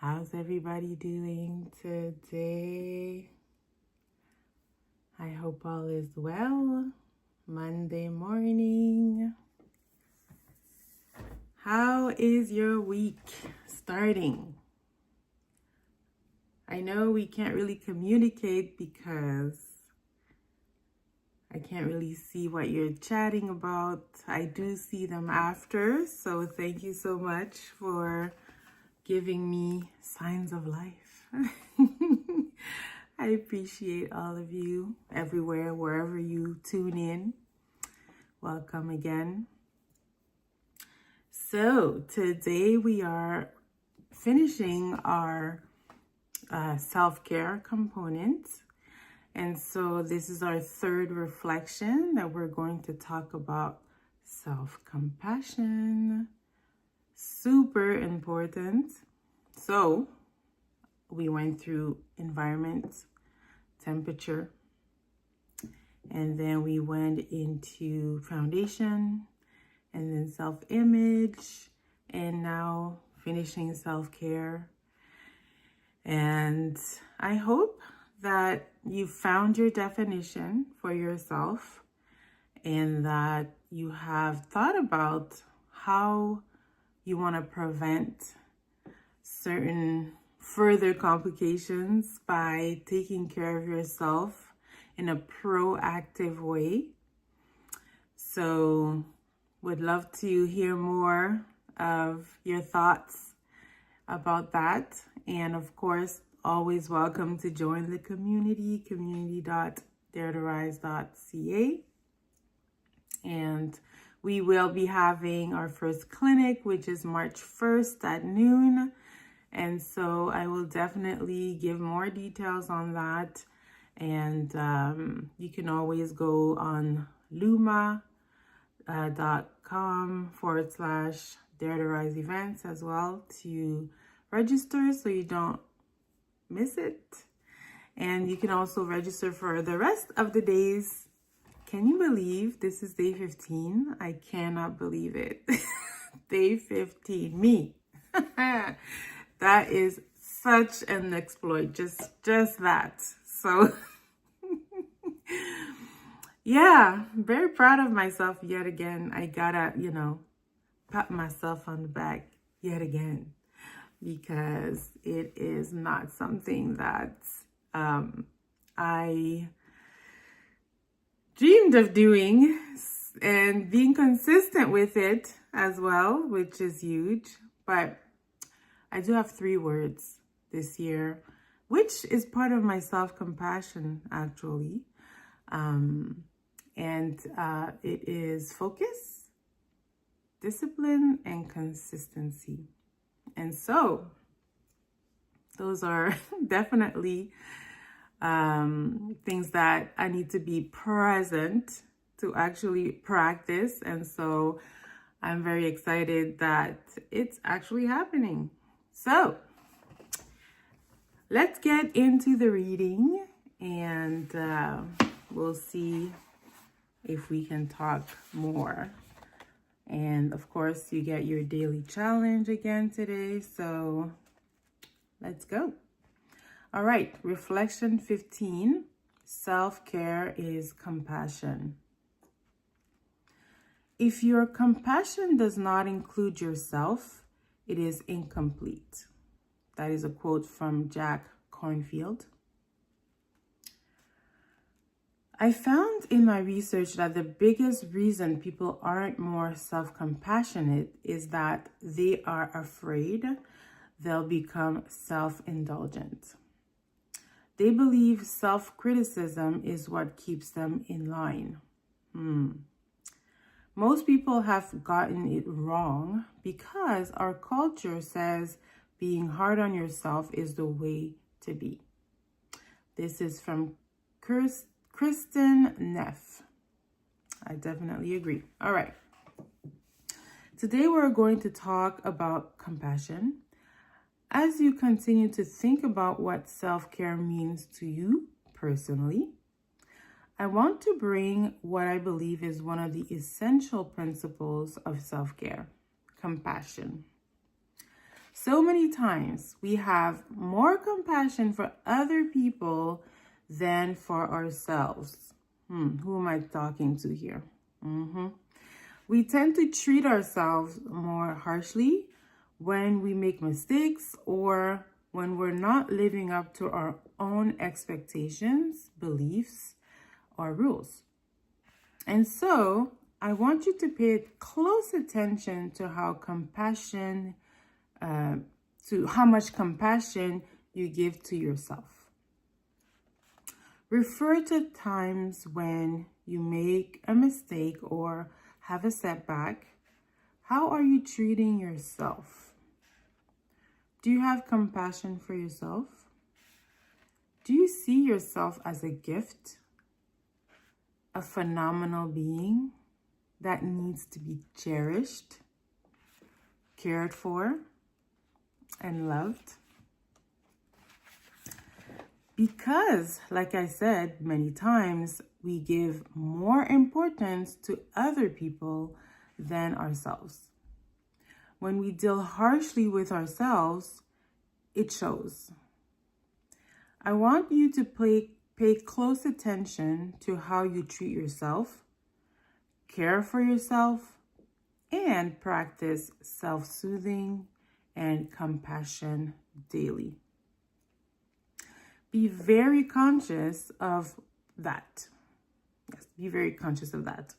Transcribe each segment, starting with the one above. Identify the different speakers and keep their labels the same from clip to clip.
Speaker 1: How's everybody doing today? I hope all is well. Monday morning. How is your week starting? I know we can't really communicate because I can't really see what you're chatting about. I do see them after, so thank you so much for giving me signs of life. I appreciate all of you everywhere, wherever you tune in. Welcome again. So today we are finishing our self-care component. And so this is our third reflection that we're going to talk about self-compassion. Super important. So we went through environment, temperature, and then we went into foundation, and then self-image, and now finishing self-care. And I hope that you found your definition for yourself and that you have thought about how you want to prevent certain further complications by taking care of yourself in a proactive way. So would love to hear more of your thoughts about that. And of course, always welcome to join the community.daretorise.ca. And we will be having our first clinic, which is March 1st at noon. And so I will definitely give more details on that. And you can always go on luma.com/Dare to Rise events as well to register so you don't miss it. And you can also register for the rest of the days. Can you believe this is day 15? I cannot believe it. Day 15, me. That is such an exploit, just that. So yeah, very proud of myself yet again. I gotta, pat myself on the back yet again, because it is not something that I dreamed of doing, and being consistent with it as well, which is huge. But I do have 3 words this year, which is part of my self-compassion, actually. It is focus, discipline, and consistency. And so those are definitely things that I need to be present to actually practice. And so I'm very excited that it's actually happening. So let's get into the reading, and we'll see if we can talk more. And of course, you get your daily challenge again today. So let's go. All right, reflection 15. Self-care is compassion. If your compassion does not include yourself, it is incomplete. That is a quote from Jack Cornfield. I found in my research that the biggest reason people aren't more self-compassionate is that they are afraid they'll become self-indulgent. They believe self-criticism is what keeps them in line. Most people have gotten it wrong because our culture says being hard on yourself is the way to be. This is from Kristen Neff. I definitely agree. All right. Today we're going to talk about compassion. As you continue to think about what self-care means to you personally, I want to bring what I believe is one of the essential principles of self-care: compassion. So many times we have more compassion for other people than for ourselves. Who am I talking to here? We tend to treat ourselves more harshly when we make mistakes or when we're not living up to our own expectations, beliefs, or rules. And so I want you to pay close attention to how much compassion you give to yourself. Refer to times when you make a mistake or have a setback. How are you treating yourself? Do you have compassion for yourself? Do you see yourself as a gift, a phenomenal being that needs to be cherished, cared for, and loved? Because, like I said many times, we give more importance to other people than ourselves. When we deal harshly with ourselves, it shows. I want you to pay close attention to how you treat yourself, care for yourself, and practice self-soothing and compassion daily. Be very conscious of that. Yes, be very conscious of that.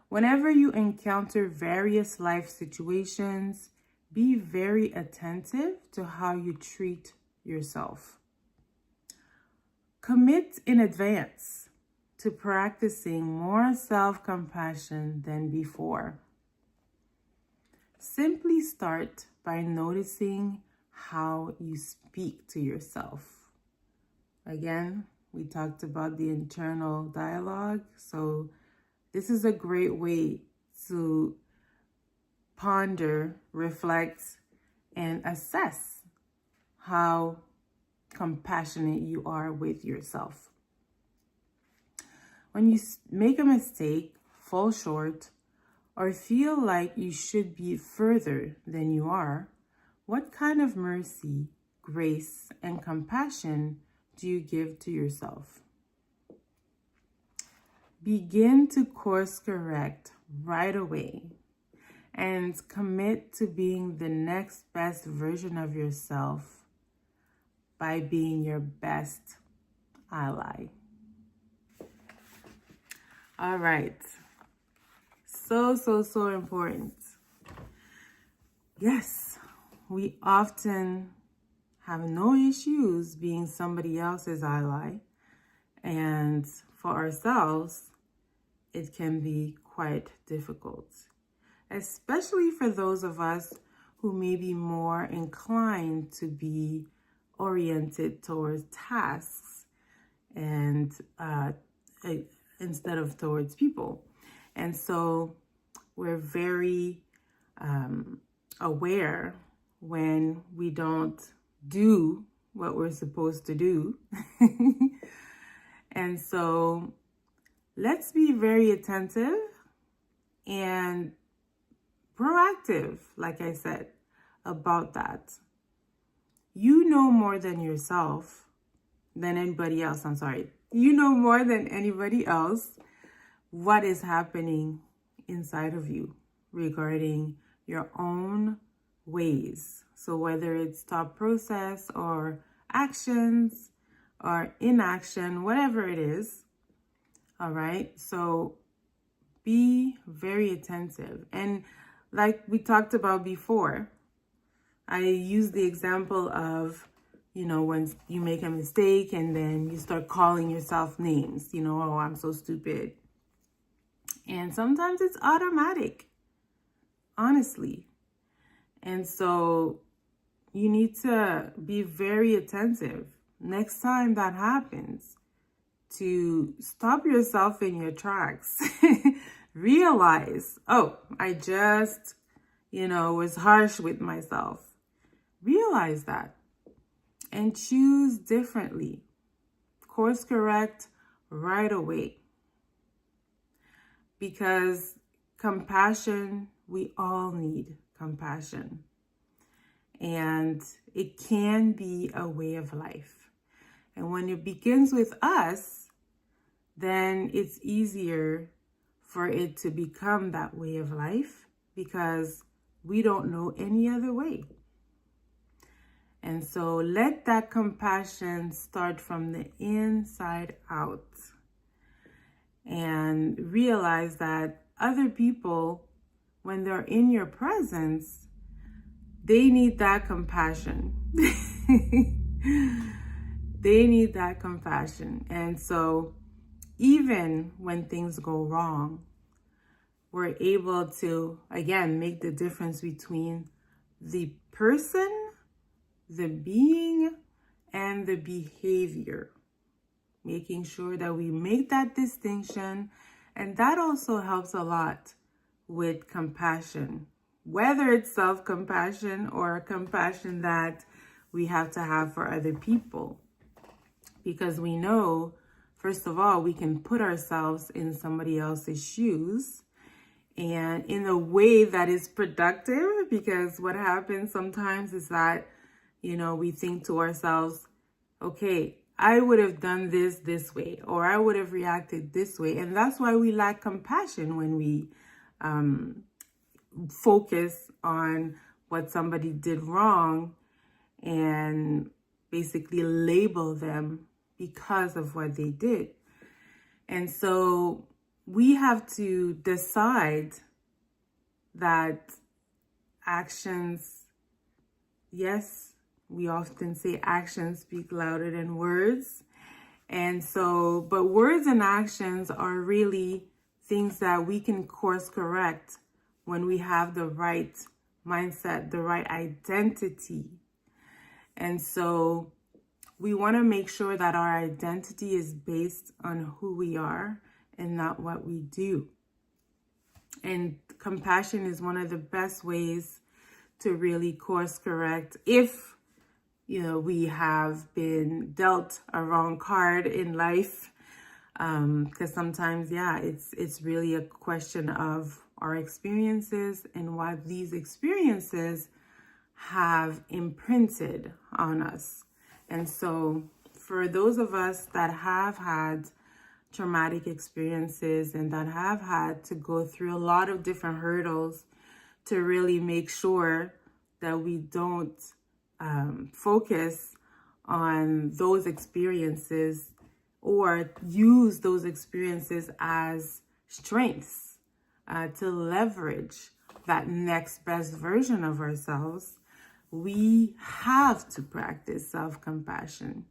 Speaker 1: Whenever you encounter various life situations, be very attentive to how you treat yourself. Commit in advance to practicing more self-compassion than before. Simply start by noticing how you speak to yourself. Again, we talked about the internal dialogue, so this is a great way to ponder, reflect, and assess how compassionate you are with yourself. When you make a mistake, fall short, or feel like you should be further than you are, what kind of mercy, grace, and compassion do you give to yourself? Begin to course correct right away and commit to being the next best version of yourself by being your best ally. All right. So important. Yes, we often have no issues being somebody else's ally, and for ourselves, it can be quite difficult, especially for those of us who may be more inclined to be oriented towards tasks and instead of towards people. And so we're very aware when we don't do what we're supposed to do. And so let's be very attentive and proactive, like I said, about that. You know more than yourself, than anybody else. You know more than anybody else what is happening inside of you regarding your own ways. So whether it's thought process or actions or inaction, whatever it is, all right? So be very attentive. And like we talked about before, I use the example of, when you make a mistake and then you start calling yourself names, oh, I'm so stupid. And sometimes it's automatic, honestly. And so you need to be very attentive next time that happens to stop yourself in your tracks. Realize, oh, I just, was harsh with myself. Realize that and choose differently. Course correct right away. Because compassion, we all need compassion. and it can be a way of life. And when it begins with us, then it's easier for it to become that way of life because we don't know any other way. And so let that compassion start from the inside out and realize that other people, when they're in your presence, they need that compassion. They need that compassion. And so even when things go wrong, we're able to, again, make the difference between the person, the being, and the behavior. Making sure that we make that distinction. And that also helps a lot with compassion, whether it's self-compassion or compassion that we have to have for other people. Because we know, first of all, we can put ourselves in somebody else's shoes and in a way that is productive, because what happens sometimes is that, we think to ourselves, okay, I would have done this way, or I would have reacted this way. And that's why we lack compassion when we focus on what somebody did wrong and basically label them because of what they did. And so we have to decide that actions, yes, we often say actions speak louder than words. And so, but words and actions are really things that we can course correct when we have the right mindset, the right identity. And so we want to make sure that our identity is based on who we are and not what we do. And compassion is one of the best ways to really course correct if, we have been dealt a wrong card in life. Because sometimes, it's really a question of our experiences and what these experiences have imprinted on us. And so for those of us that have had traumatic experiences and that have had to go through a lot of different hurdles to really make sure that we don't focus on those experiences or use those experiences as strengths to leverage that next best version of ourselves, we have to practice self-compassion.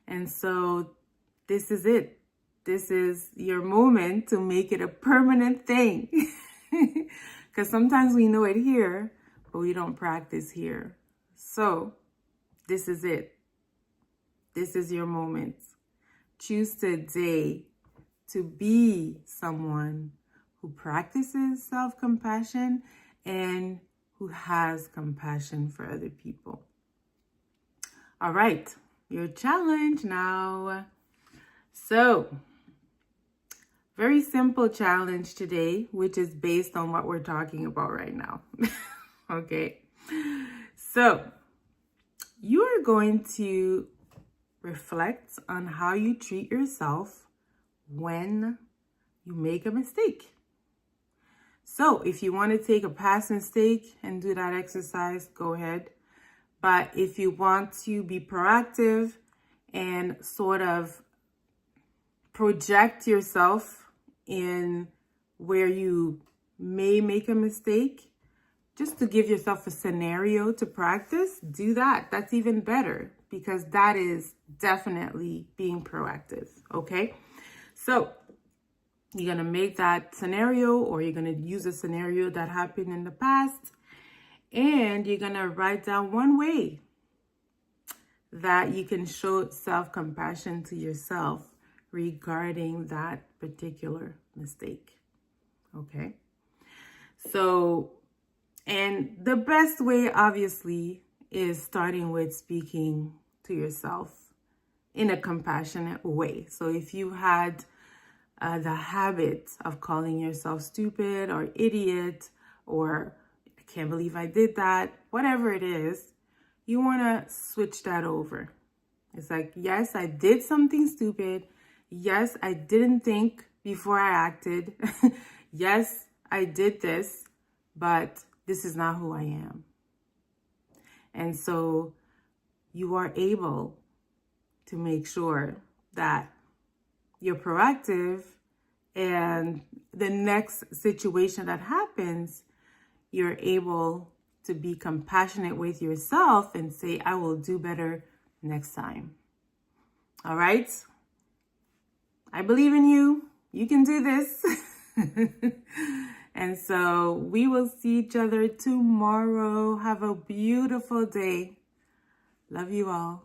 Speaker 1: And so this is it. This is your moment to make it a permanent thing. Because sometimes we know it here, but we don't practice here. So this is it. This is your moment. Choose today to be someone who practices self-compassion and who has compassion for other people. All right, your challenge now. So, very simple challenge today, which is based on what we're talking about right now. Okay, so you are going to reflect on how you treat yourself when you make a mistake. So if you want to take a past mistake and do that exercise, go ahead. But if you want to be proactive and sort of project yourself in where you may make a mistake, just to give yourself a scenario to practice, do that. That's even better because that is definitely being proactive, okay? So you're going to make that scenario, or you're going to use a scenario that happened in the past, and you're going to write down one way that you can show self-compassion to yourself regarding that particular mistake, okay? So, and the best way, obviously, is starting with speaking to yourself in a compassionate way. So if you had the habit of calling yourself stupid or idiot or can't believe I did that. Whatever it is, you want to switch that over. It's like, yes, I did something stupid. Yes, I didn't think before I acted. Yes, I did this, but this is not who I am. And so you are able to make sure that you're proactive, and the next situation that happens, you're able to be compassionate with yourself and say, I will do better next time. All right? I believe in you. You can do this. And so we will see each other tomorrow. Have a beautiful day. Love you all.